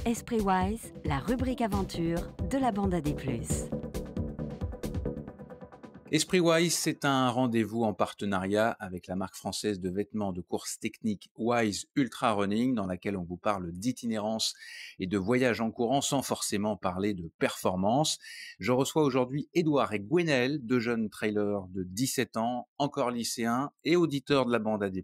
Esprit Wise, la rubrique aventure de la bande AD+. Esprit Wise, c'est un rendez-vous en partenariat avec la marque française de vêtements de course technique Wise Ultra Running, dans laquelle on vous parle d'itinérance et de voyage en courant sans forcément parler de performance. Je reçois aujourd'hui Édouard et Gwenaël, deux jeunes trailers de 17 ans, encore lycéens et auditeurs de la bande AD+,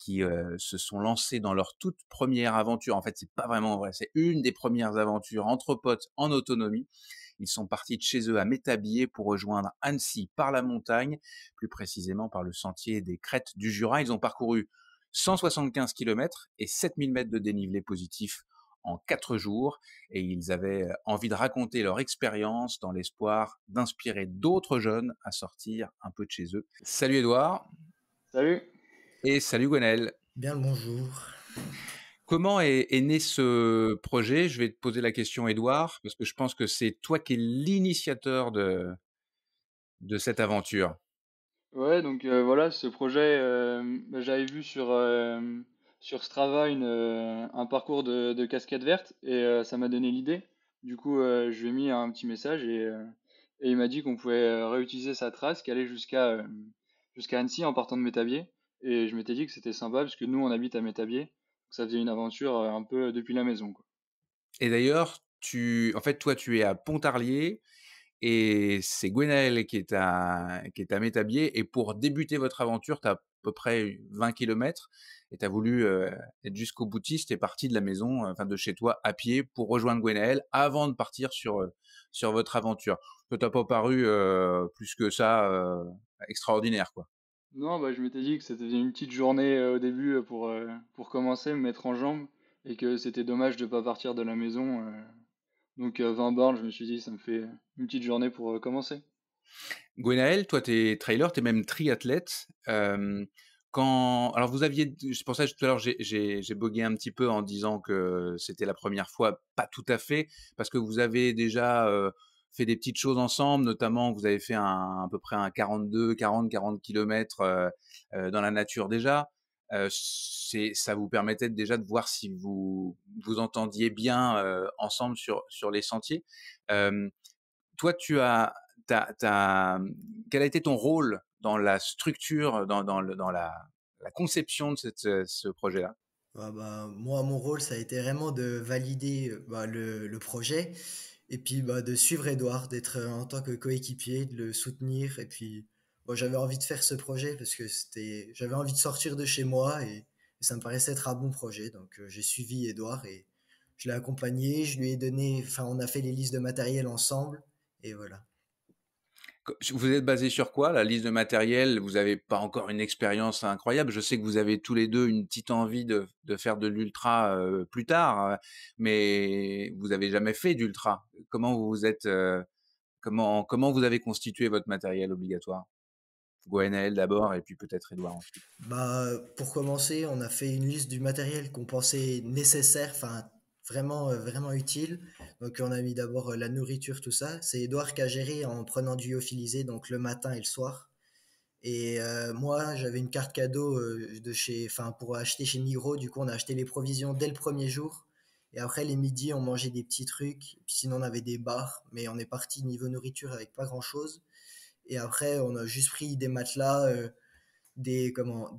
qui se sont lancés dans leur toute première aventure. En fait, c'est pas vraiment vrai, c'est une des premières aventures entre potes en autonomie. Ils sont partis de chez eux à Métabier pour rejoindre Annecy par la montagne, plus précisément par le sentier des Crêtes du Jura. Ils ont parcouru 175 km et 7000 mètres de dénivelé positif en 4 jours, et ils avaient envie de raconter leur expérience dans l'espoir d'inspirer d'autres jeunes à sortir un peu de chez eux. Salut Édouard. Salut. Et salut Gwenaël. Bien le bonjour. Comment est né ce projet? Je vais te poser la question, Édouard, parce que je pense que c'est toi qui es l'initiateur de cette aventure. Ouais, donc voilà, ce projet, j'avais vu sur Strava un parcours de casquette verte et ça m'a donné l'idée. Du coup, je lui ai mis un petit message et il m'a dit qu'on pouvait réutiliser sa trace qui allait jusqu'à Annecy en partant de Métabier. Et je m'étais dit que c'était sympa parce que nous, on habite à Métabier, donc ça faisait une aventure un peu depuis la maison, quoi. Et d'ailleurs, toi, tu es à Pontarlier et c'est Gwenaël qui est à Métabier. Et pour débuter votre aventure, tu as à peu près 20 kilomètres et tu as voulu être jusqu'au boutiste. Tu es parti de la maison, enfin de chez toi, à pied pour rejoindre Gwenaël avant de partir sur votre aventure. Ça t'a pas paru plus que ça extraordinaire, quoi. Non, bah, je m'étais dit que c'était une petite journée au début pour commencer, me mettre en jambes, et que c'était dommage de pas partir de la maison. Donc 20 bornes, je me suis dit, ça me fait une petite journée pour commencer. Gwenaël, toi, t'es trailer, t'es même triathlète. Alors vous aviez, c'est pour ça que tout à l'heure j'ai bogué un petit peu en disant que c'était la première fois, pas tout à fait, parce que vous avez déjà fait des petites choses ensemble, notamment vous avez fait à peu près un 40 kilomètres dans la nature déjà. Ça vous permettait déjà de voir si vous entendiez bien ensemble sur les sentiers. Euh, Toi, quel a été ton rôle dans la structure, dans la conception de ce projet-là? Moi, mon rôle, ça a été vraiment de valider le projet et puis de suivre Edouard, d'être en tant que coéquipier, de le soutenir. Et puis, j'avais envie de faire ce projet parce que j'avais envie de sortir de chez moi et ça me paraissait être un bon projet. Donc, j'ai suivi Edouard et je l'ai accompagné. Je lui ai donné, enfin, on a fait les listes de matériel ensemble et voilà. Vous êtes basé sur quoi? La liste de matériel, vous n'avez pas encore une expérience incroyable. Je sais que vous avez tous les deux une petite envie de faire de l'ultra plus tard, mais vous avez jamais fait d'ultra. Comment vous avez constitué votre matériel obligatoire? Gwenaël d'abord et puis peut-être Édouard ensuite. Pour commencer, on a fait une liste du matériel qu'on pensait nécessaire, enfin vraiment utile. Donc on a mis d'abord la nourriture, tout ça. C'est Edouard qui a géré en prenant du lyophilisé, donc le matin et le soir. Et moi, j'avais une carte cadeau enfin pour acheter chez Migros. Du coup, on a acheté les provisions dès le premier jour. Et après les midis, on mangeait des petits trucs. Puis sinon, on avait des bars, mais on est parti niveau nourriture avec pas grand-chose. Et après, on a juste pris des matelas. Des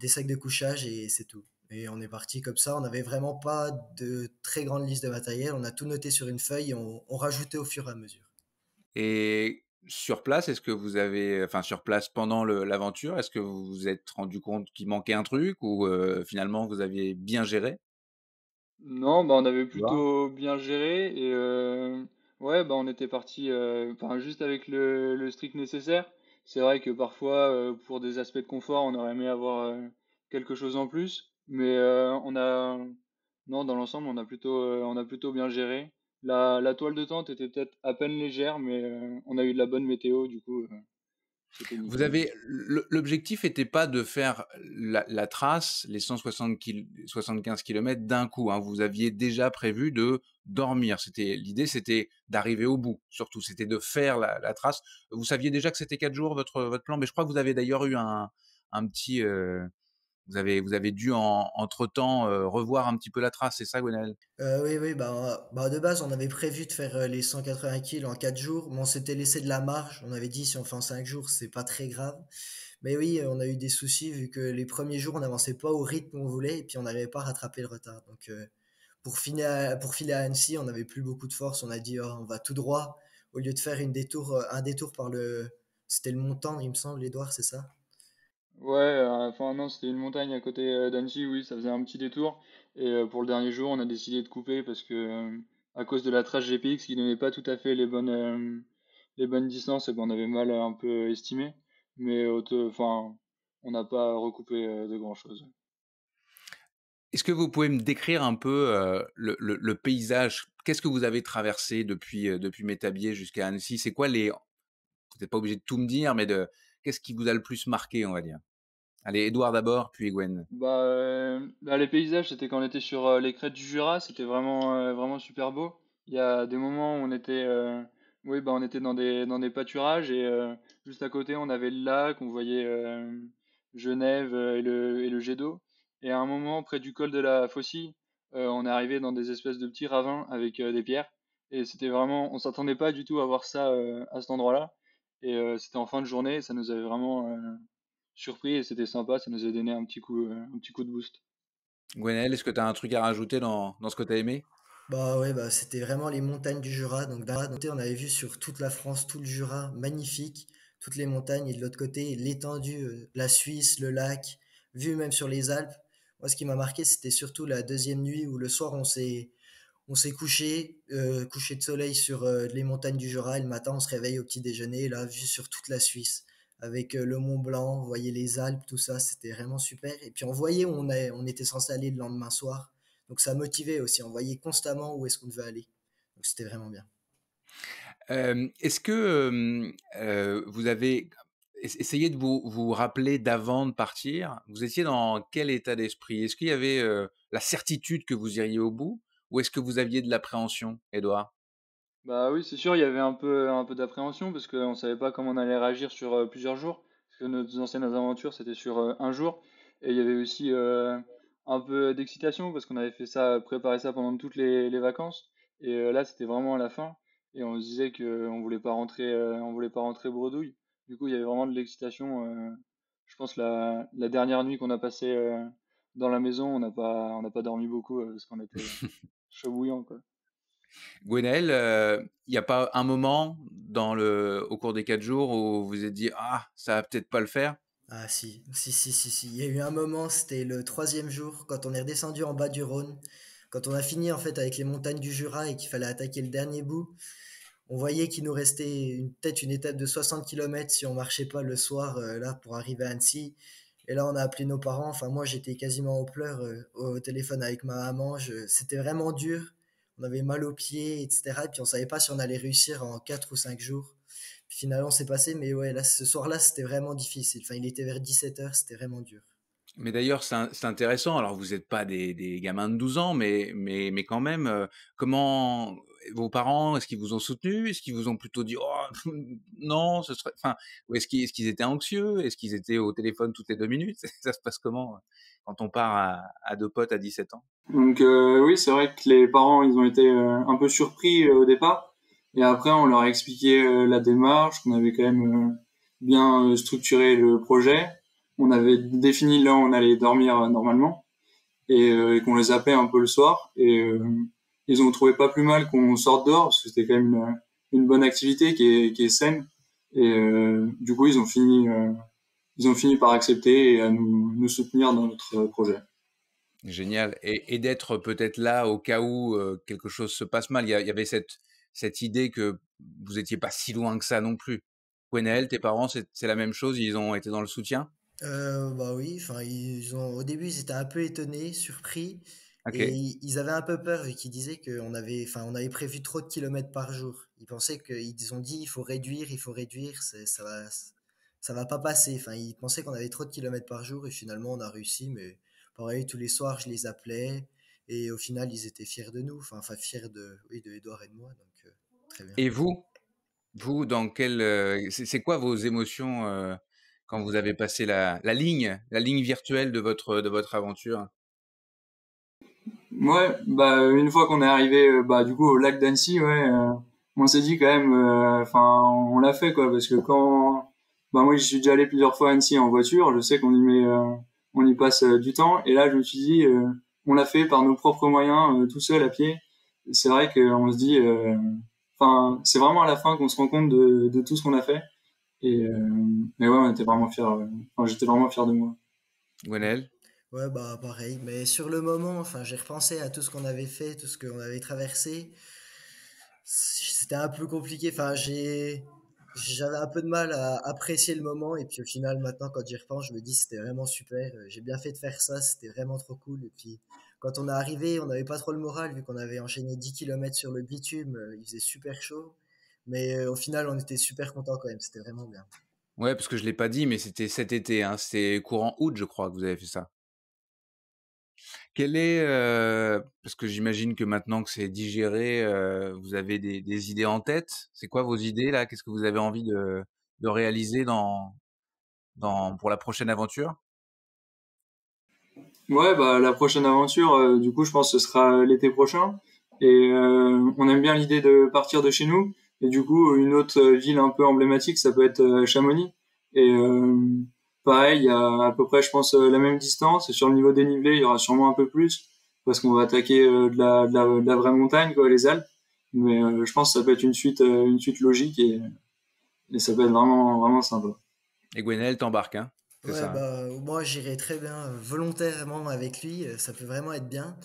sacs de couchage et c'est tout. Et on est parti comme ça. On n'avait vraiment pas de très grande liste de matériel. On a tout noté sur une feuille et on rajoutait au fur et à mesure. Et sur place, enfin sur place pendant l'aventure, est-ce que vous vous êtes rendu compte qu'il manquait un truc ou finalement vous aviez bien géré? Non, bah on avait Édouard. plutôt bien géré et ouais, bah on était parti enfin juste avec le strict nécessaire. C'est vrai que parfois pour des aspects de confort, on aurait aimé avoir quelque chose en plus, mais on a non, dans l'ensemble, on a plutôt bien géré. La toile de tente était peut-être à peine légère, mais on a eu de la bonne météo, du coup c'était nickel. L'objectif n'était pas de faire la trace, les 175 kilomètres d'un coup, hein. Vous aviez déjà prévu de dormir. L'idée, c'était d'arriver au bout. Surtout, c'était de faire la trace. Vous saviez déjà que c'était 4 jours votre plan, mais je crois que vous avez d'ailleurs eu un petit vous avez dû entre-temps revoir un petit peu la trace, c'est ça, Gwenaël? Oui, oui, bah, de base, on avait prévu de faire les 180 kills en 4 jours, mais on s'était laissé de la marge. On avait dit si on fait en 5 jours, c'est pas très grave. Mais oui, on a eu des soucis vu que les premiers jours, on n'avançait pas au rythme qu'on voulait et puis on n'arrivait pas à rattraper le retard. Donc, pour filer à Annecy, on n'avait plus beaucoup de force. On a dit, oh, on va tout droit au lieu de faire un détour par le. C'était le montant, il me semble, Edouard, c'est ça? Ouais, enfin non, c'était une montagne à côté d'Annecy, oui, ça faisait un petit détour. Et pour le dernier jour, on a décidé de couper parce que à cause de la trace GPX qui donnait pas tout à fait les bonnes distances, et ben on avait mal un peu estimé. Mais enfin, on n'a pas recoupé de grand-chose. Est-ce que vous pouvez me décrire un peu le paysage? Qu'est-ce que vous avez traversé depuis Métabier jusqu'à Annecy? C'est quoi les... Vous n'êtes pas obligé de tout me dire, mais qu'est-ce qui vous a le plus marqué, on va dire? Allez, Édouard d'abord, puis Gwen. Les paysages, c'était quand on était sur les crêtes du Jura, c'était vraiment super beau. Il y a des moments où oui, on était dans des pâturages et juste à côté, on avait le lac, on voyait Genève et le jet d'eau. Et à un moment, près du col de la Faucille, on est arrivé dans des espèces de petits ravins avec des pierres. Et c'était vraiment, on s'attendait pas du tout à voir ça à cet endroit-là. Et c'était en fin de journée, et ça nous avait vraiment surpris et c'était sympa, ça nous a donné un petit coup de boost. Gwenaël, est-ce que tu as un truc à rajouter dans ce que tu as aimé? Bah ouais, bah c'était vraiment les montagnes du Jura. Donc d'un côté, on avait vu sur toute la France, tout le Jura, magnifique, toutes les montagnes, et de l'autre côté, l'étendue, la Suisse, le lac, vu même sur les Alpes. Moi, ce qui m'a marqué, c'était surtout la deuxième nuit où le soir, on s'est couché, couché de soleil sur les montagnes du Jura, et le matin, on se réveille au petit déjeuner, et là, vue sur toute la Suisse, avec le Mont Blanc, on voyait les Alpes, tout ça, c'était vraiment super. Et puis on voyait où on était censé aller le lendemain soir. Donc ça motivait aussi, on voyait constamment où est-ce qu'on devait aller. Donc c'était vraiment bien. Est-ce que vous avez essayé de vous rappeler d'avant de partir? Vous étiez dans quel état d'esprit? Est-ce qu'il y avait la certitude que vous iriez au bout? Ou est-ce que vous aviez de l'appréhension, Édouard? Bah oui, c'est sûr, il y avait un peu d'appréhension parce qu'on savait pas comment on allait réagir sur plusieurs jours. Parce que nos anciennes aventures, c'était sur un jour. Et il y avait aussi un peu d'excitation parce qu'on avait fait ça, préparé ça pendant toutes les vacances. Et là, c'était vraiment à la fin. Et on se disait qu'on voulait pas on voulait pas rentrer bredouille. Du coup, il y avait vraiment de l'excitation. Je pense la dernière nuit qu'on a passée dans la maison, on n'a pas dormi beaucoup parce qu'on était chaud bouillant, quoi. Gwenaël, il n'y a pas un moment au cours des 4 jours où vous vous êtes dit: «Ah, ça va peut-être pas le faire»? Ah si, si, si, si, si. Il y a eu un moment, c'était le troisième jour, quand on est redescendu en bas du Rhône, quand on a fini en fait avec les montagnes du Jura et qu'il fallait attaquer le dernier bout. On voyait qu'il nous restait peut-être une étape de 60 kilomètres si on marchait pas le soir là pour arriver à Annecy. Et là, on a appelé nos parents. Enfin, moi, j'étais quasiment aux pleurs au téléphone avec ma maman. C'était vraiment dur. On avait mal aux pieds, etc. Et puis, on savait pas si on allait réussir en 4 ou 5 jours. Puis, finalement, c'est passé. Mais ouais, là, ce soir-là, c'était vraiment difficile. Enfin, il était vers 17 h. C'était vraiment dur. Mais d'ailleurs, c'est intéressant. Alors, vous n'êtes pas des gamins de 12 ans, mais quand même, comment vos parents, est-ce qu'ils vous ont soutenu? Est-ce qu'ils vous ont plutôt dit: «Oh non, ce serait», enfin, ou est-ce qu'ils étaient anxieux? Est-ce qu'ils étaient au téléphone toutes les 2 minutes? Ça se passe comment, quand on part à 2 potes à 17 ans? Donc oui, c'est vrai que les parents, ils ont été un peu surpris au départ. Et après, on leur a expliqué la démarche, qu'on avait quand même bien structuré le projet. On avait défini là où on allait dormir normalement et qu'on les appelait un peu le soir. Et ils ont trouvé pas plus mal qu'on sorte dehors parce que c'était quand même une bonne activité qui est saine. Et du coup, ils ont fini par accepter et à nous soutenir dans notre projet. Génial, et d'être peut-être là au cas où, quelque chose se passe mal. Il y avait cette idée que vous étiez pas si loin que ça non plus. Gwenaël, tes parents, c'est la même chose? Ils ont été dans le soutien? Bah oui, enfin, au début, ils étaient un peu étonnés, surpris, et OK. ils avaient un peu peur vu qu'ils disaient on avait prévu trop de kilomètres par jour. Ils pensaient ils ont dit, il faut réduire, ça va pas passer. Enfin, ils pensaient qu'on avait trop de kilomètres par jour et finalement, on a réussi, mais pareil, tous les soirs, je les appelais et au final, ils étaient fiers de nous, enfin, fiers oui, de Edouard et de moi, donc très bien. Et vous? Vous, dans quel, c'est quoi vos émotions, quand vous avez passé la ligne virtuelle de votre aventure? Ouais, bah une fois qu'on est arrivé du coup au lac d'Annecy, on s'est dit quand même enfin on l'a fait quoi parce que quand moi j'y suis déjà allé plusieurs fois à Annecy en voiture, je sais qu'on y met on y passe du temps et là je me suis dit on l'a fait par nos propres moyens tout seul à pied. C'est vrai qu'on se dit enfin c'est vraiment à la fin qu'on se rend compte de tout ce qu'on a fait et mais ouais, on était vraiment fiers enfin j'étais vraiment fier de moi. Gwenaël? Ouais, bah pareil. Mais sur le moment, enfin, j'ai repensé à tout ce qu'on avait fait, tout ce qu'on avait traversé. C'était un peu compliqué. Enfin, j'avais un peu de mal à apprécier le moment. Et puis au final, maintenant, quand j'y repense, je me dis c'était vraiment super. J'ai bien fait de faire ça. C'était vraiment trop cool. Et puis quand on est arrivé, on n'avait pas trop le moral vu qu'on avait enchaîné 10 kilomètres sur le bitume. Il faisait super chaud. Mais au final, on était super contents quand même. C'était vraiment bien. Ouais, parce que je l'ai pas dit, mais c'était cet été, hein, c'était courant août, je crois, que vous avez fait ça. Quel est, parce que j'imagine que maintenant que c'est digéré, vous avez des idées en tête. C'est quoi vos idées là? Qu'est-ce que vous avez envie de réaliser pour la prochaine aventure? Ouais, bah la prochaine aventure, du coup, je pense que ce sera l'été prochain. Et on aime bien l'idée de partir de chez nous. Et du coup, une autre ville un peu emblématique, ça peut être Chamonix. Et pareil, il y a à peu près, je pense, la même distance. Et sur le niveau dénivelé, il y aura sûrement un peu plus parce qu'on va attaquer de la vraie montagne, quoi, les Alpes. Mais je pense que ça peut être une suite logique et ça peut être vraiment, vraiment sympa. Et Gwenaël t'embarque, hein? C'est Ouais, ça, hein? bah, moi j'irai très bien volontairement avec lui, ça peut vraiment être bien.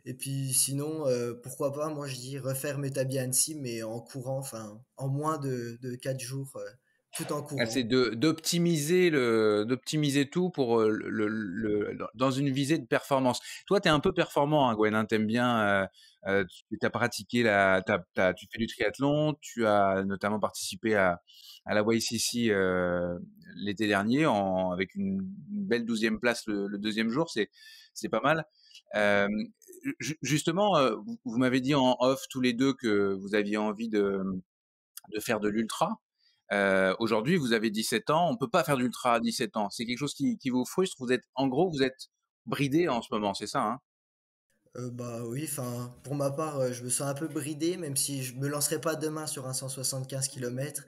Et puis sinon, pourquoi pas, moi je dis refaire Métabie Annecy, mais en courant, enfin en moins de 4 jours, tout en Ah, c'est courant. d'optimiser tout pour, dans une visée de performance. Toi, tu es un peu performant, hein, Gwen, hein, tu aimes bien, tu as pratiqué tu fais du triathlon, tu as notamment participé à la YCC, l'été dernier avec une belle 12e place le 2e jour, c'est pas mal. Hem, justement, vous m'avez dit en off tous les 2 que vous aviez envie de faire de l'ultra. Aujourd'hui, vous avez 17 ans, on peut pas faire d'ultra à 17 ans. C'est quelque chose qui vous frustre? Vous êtes bridé en ce moment, c'est ça, hein? Bah oui, enfin pour ma part, je me sens un peu bridé, même si je me lancerai pas demain sur un 175 kilomètres,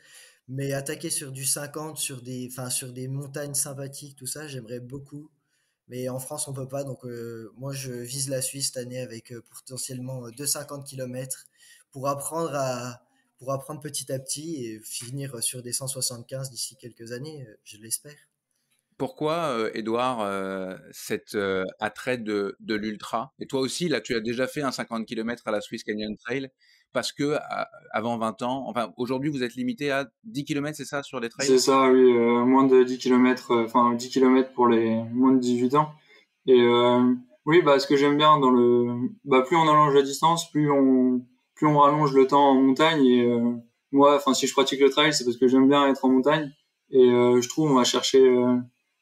mais attaquer sur du 50, sur des montagnes sympathiques, tout ça, j'aimerais beaucoup. Mais en France, on peut pas. Donc, moi, je vise la Suisse cette année avec potentiellement 250 kilomètres pour apprendre pour apprendre petit à petit et finir sur des 175 d'ici quelques années, je l'espère. Pourquoi, Édouard, cet, attrait de l'ultra? Et toi aussi, là, tu as déjà fait un 50 kilomètres à la Swiss Canyon Trail parce que avant 20 ans, enfin, aujourd'hui, vous êtes limité à 10 kilomètres, c'est ça, sur les C'est trails? ça, oui, moins de 10 kilomètres, enfin 10 kilomètres pour les moins de 18 ans. Et oui, bah ce que j'aime bien dans plus on allonge la distance, plus on rallonge le temps en montagne. Et moi, enfin si je pratique le trail, c'est parce que j'aime bien être en montagne. Et je trouve on va chercher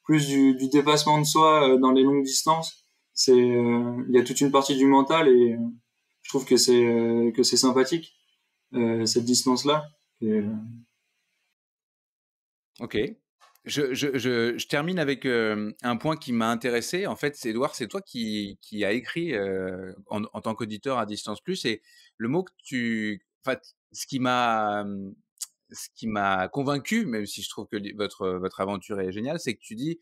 plus du dépassement de soi dans les longues distances. Il y a toute une partie du mental et je trouve que c'est sympathique cette distance-là. Et, OK. Je termine avec, un point qui m'a intéressé. En fait, c'est Édouard, c'est toi qui as écrit, en tant qu'auditeur à Distance Plus et le mot que tu enfin, ce qui m'a convaincu, même si je trouve que votre aventure est géniale, c'est que tu dis: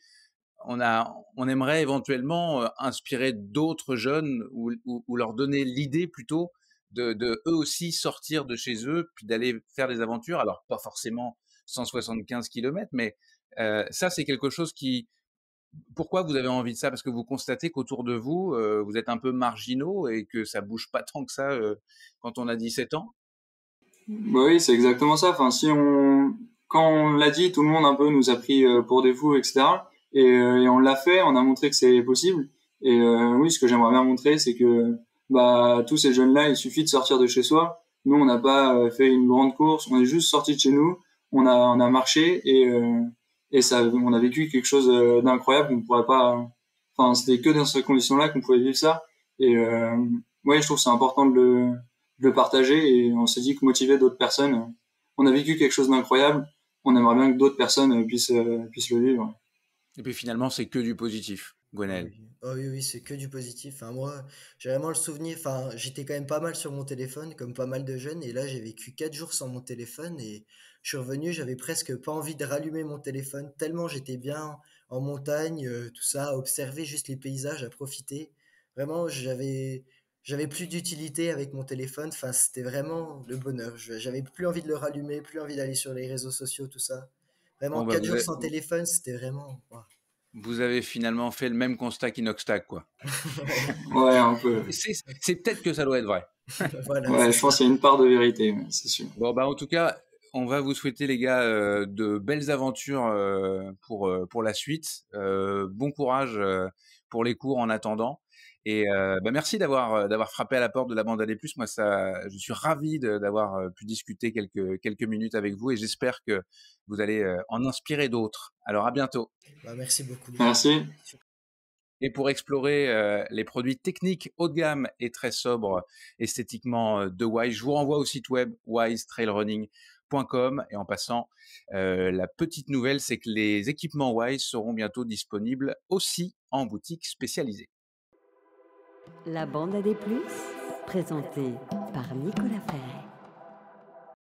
On aimerait éventuellement, inspirer d'autres jeunes ou leur donner l'idée plutôt de eux aussi sortir de chez eux, puis d'aller faire des aventures. Alors pas forcément 175 kilomètres, mais ça c'est quelque chose qui pourquoi vous avez envie de ça? Parce que vous constatez qu'autour de vous, vous êtes un peu marginaux et que ça bouge pas tant que ça, quand on a 17 ans? Bah oui, c'est exactement ça. Enfin, quand on l'a dit, tout le monde un peu nous a pris pour des fous, etc. Et on l'a fait, on a montré que c'est possible. Et oui, ce que j'aimerais bien montrer, c'est que bah tous ces jeunes-là, il suffit de sortir de chez soi. Nous, on n'a pas fait une grande course, on est juste sorti de chez nous, on a marché et ça, on a vécu quelque chose d'incroyable qu'on pourrait pas. Enfin, c'était que dans ces conditions-là qu'on pouvait vivre ça. Et ouais, je trouve que c'est important de le partager et on s'est dit que motiver d'autres personnes, on a vécu quelque chose d'incroyable, on aimerait bien que d'autres personnes puissent le vivre. Et puis finalement, c'est que du positif, Ah Gwenaël. oui, ah oui, oui, c'est que du positif. Enfin, moi, j'ai vraiment le souvenir. Enfin, j'étais quand même pas mal sur mon téléphone, comme pas mal de jeunes. Et là, j'ai vécu 4 jours sans mon téléphone. Et je suis revenu, j'avais presque pas envie de rallumer mon téléphone, tellement j'étais bien en montagne, tout ça, à observer juste les paysages, à profiter. Vraiment, j'avais plus d'utilité avec mon téléphone. Enfin, c'était vraiment le bonheur. J'avais plus envie de le rallumer, plus envie d'aller sur les réseaux sociaux, tout ça. Vraiment, Bon, bah, 4 jours sans téléphone, c'était vraiment. Waouh. vous avez finalement fait le même constat qu'Inoxtag, quoi. Ouais, un peu. C'est peut-être que ça doit être vrai. Voilà, Ouais, c'est je pense ça. qu'il y a une part de vérité, c'est sûr. Bon, bah, en tout cas, on va vous souhaiter, les gars, de belles aventures pour la suite. Bon courage pour les cours en attendant. Et bah, merci d'avoir frappé à la porte de la bande AD+. Moi, je suis ravi d'avoir pu discuter quelques minutes avec vous et j'espère que vous allez en inspirer d'autres. Alors, à bientôt. Bah, merci beaucoup. Merci. Et pour explorer les produits techniques haut de gamme et très sobres esthétiquement de Wise, je vous renvoie au site web wisetrailrunning.com. Et en passant, la petite nouvelle, c'est que les équipements Wise seront bientôt disponibles aussi en boutique spécialisée. La bande AD+, présentée par Nicolas Ferret.